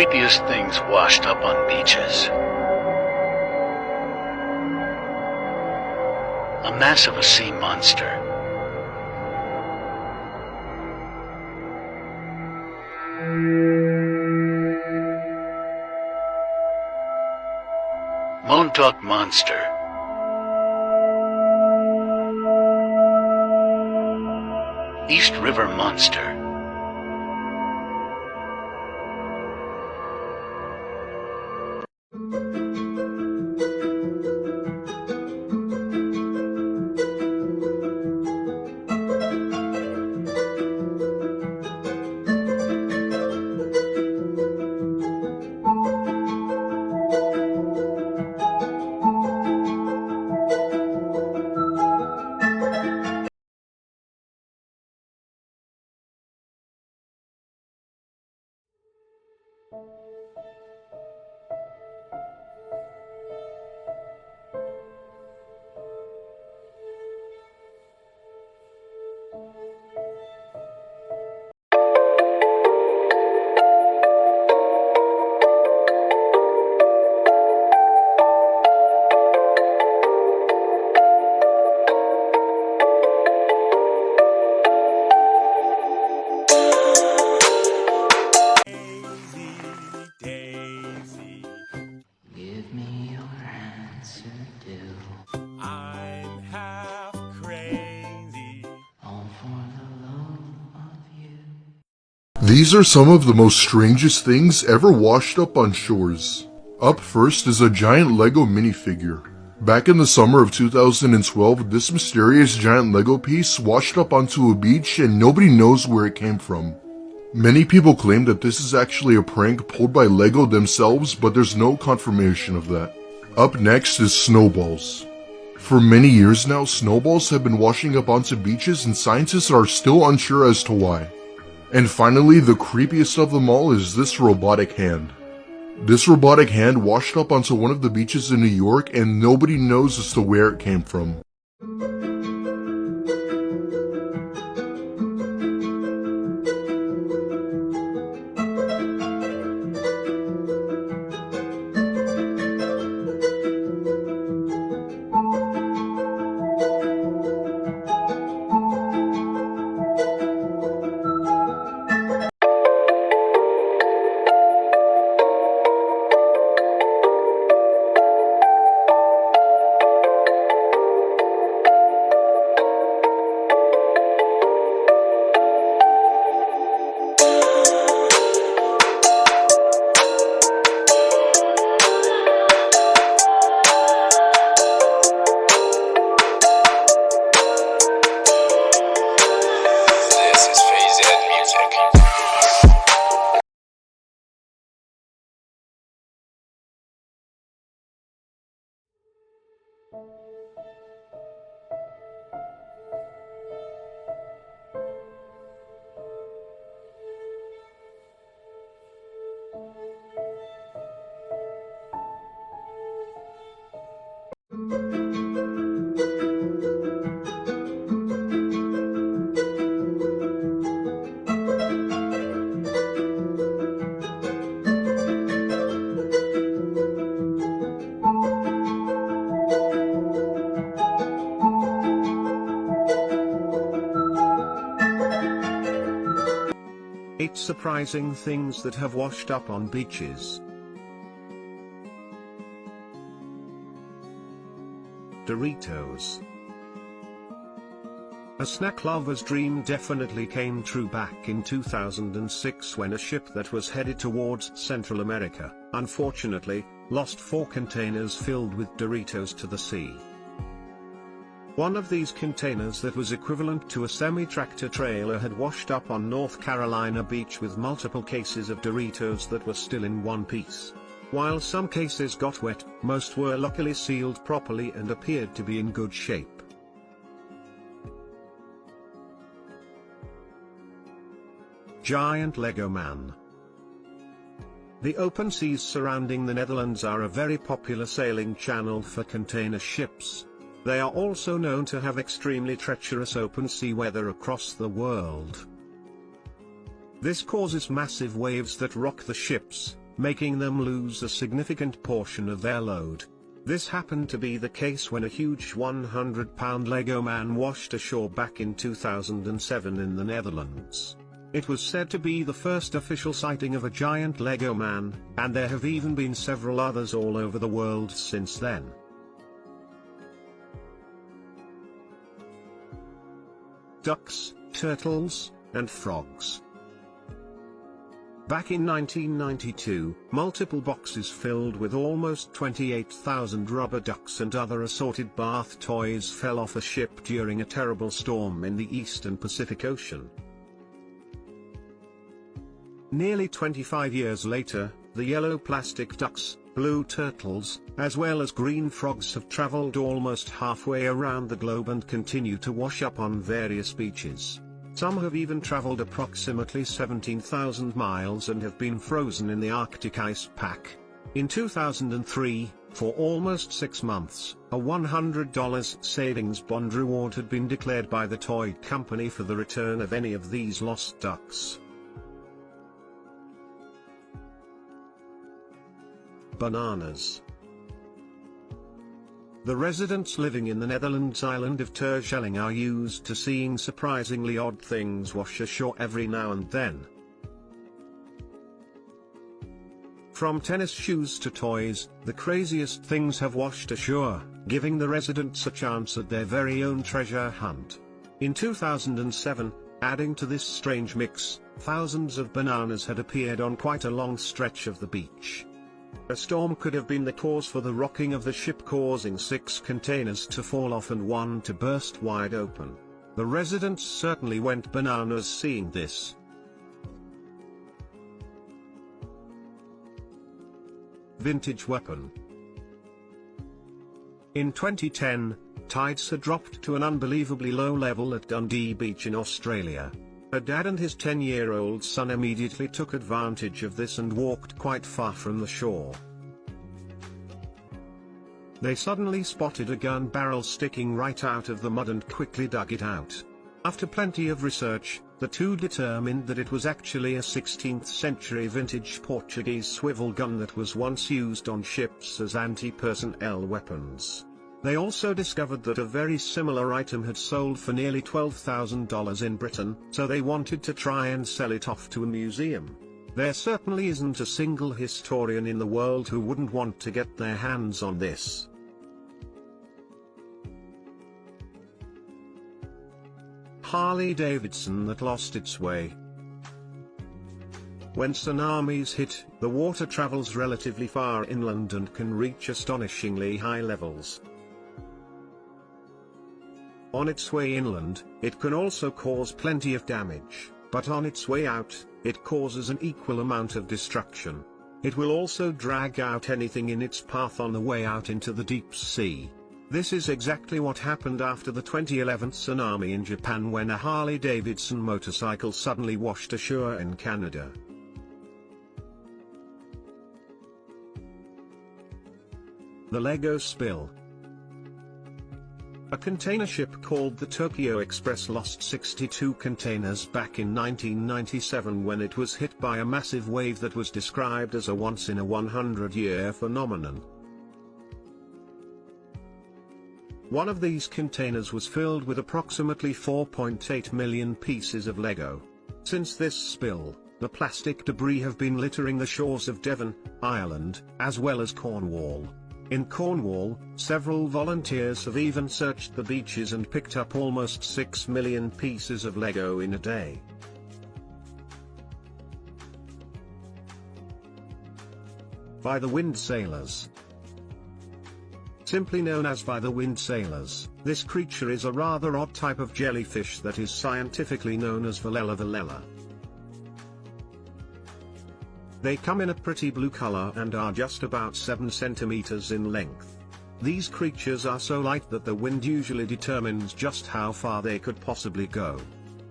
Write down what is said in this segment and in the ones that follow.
creepiest things washed up on beaches. A massive sea monster. Montauk monster. East River monster. These are some of the most strangest things ever washed up on shores. Up first is a giant Lego minifigure. Back in the summer of 2012, this mysterious giant Lego piece washed up onto a beach and nobody knows where it came from. Many people claim that this is actually a prank pulled by Lego themselves, but there's no confirmation of that. Up next is snowballs. For many years now, snowballs have been washing up onto beaches and scientists are still unsure as to why. And finally, the creepiest of them all is this robotic hand. This robotic hand washed up onto one of the beaches in New York and nobody knows as to where it came from. Eight surprising things that have washed up on beaches. Doritos. A snack lover's dream definitely came true back in 2006 when a ship that was headed towards Central America, unfortunately, lost 4 containers filled with Doritos to the sea. One of these containers that was equivalent to a semi-tractor trailer had washed up on North Carolina beach with multiple cases of Doritos that were still in one piece. While some cases got wet, most were luckily sealed properly and appeared to be in good shape. Giant Lego Man. The open seas surrounding the Netherlands are a very popular sailing channel for container ships. They are also known to have extremely treacherous open sea weather across the world. This causes massive waves that rock the ships, making them lose a significant portion of their load. This happened to be the case when a huge 100-pound Lego man washed ashore back in 2007 in the Netherlands. It was said to be the first official sighting of a giant Lego man, and there have even been several others all over the world since then. Ducks, turtles, and frogs. Back in 1992, multiple boxes filled with almost 28,000 rubber ducks and other assorted bath toys fell off a ship during a terrible storm in the eastern Pacific Ocean. Nearly 25 years later, the yellow plastic ducks, blue turtles, as well as green frogs have traveled almost halfway around the globe and continue to wash up on various beaches. Some have even traveled approximately 17,000 miles and have been frozen in the Arctic ice pack. In 2003, for almost 6 months, a $100 savings bond reward had been declared by the toy company for the return of any of these lost ducks. Bananas. The residents living in the Netherlands island of Terschelling are used to seeing surprisingly odd things wash ashore every now and then. From tennis shoes to toys, the craziest things have washed ashore, giving the residents a chance at their very own treasure hunt. In 2007, adding to this strange mix, thousands of bananas had appeared on quite a long stretch of the beach. A storm could have been the cause for the rocking of the ship, causing 6 containers to fall off and 1 to burst wide open. The residents certainly went bananas seeing this. Vintage weapon. In 2010, tides had dropped to an unbelievably low level at Dundee Beach in Australia. A dad and his 10-year-old son immediately took advantage of this and walked quite far from the shore. They suddenly spotted a gun barrel sticking right out of the mud and quickly dug it out. After plenty of research, the two determined that it was actually a 16th century vintage Portuguese swivel gun that was once used on ships as anti-personnel weapons. They also discovered that a very similar item had sold for nearly $12,000 in Britain, so they wanted to try and sell it off to a museum. There certainly isn't a single historian in the world who wouldn't want to get their hands on this. Harley-Davidson that lost its way. When tsunamis hit, the water travels relatively far inland and can reach astonishingly high levels. On its way inland, it can also cause plenty of damage, but on its way out, it causes an equal amount of destruction. It will also drag out anything in its path on the way out into the deep sea. This is exactly what happened after the 2011 tsunami in Japan, when a Harley-Davidson motorcycle suddenly washed ashore in Canada. The Lego spill. A container ship called the Tokyo Express lost 62 containers back in 1997 when it was hit by a massive wave that was described as a once-in-a-100-year phenomenon. One of these containers was filled with approximately 4.8 million pieces of Lego. Since this spill, the plastic debris have been littering the shores of Devon, Ireland, as well as Cornwall. In Cornwall, several volunteers have even searched the beaches and picked up almost 6 million pieces of Lego in a day. By the Wind Sailors. Simply known as by the Wind Sailors, this creature is a rather odd type of jellyfish that is scientifically known as Velella velella. They come in a pretty blue color and are just about 7 centimeters in length. These creatures are so light that the wind usually determines just how far they could possibly go.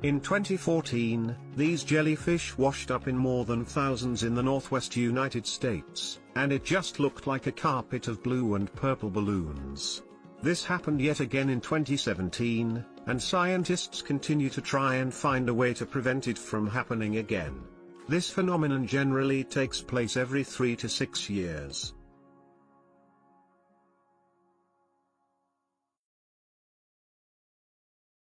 In 2014, these jellyfish washed up in more than thousands in the northwest United States, and it just looked like a carpet of blue and purple balloons. This happened yet again in 2017, and scientists continue to try and find a way to prevent it from happening again. This phenomenon generally takes place every 3 to 6 years.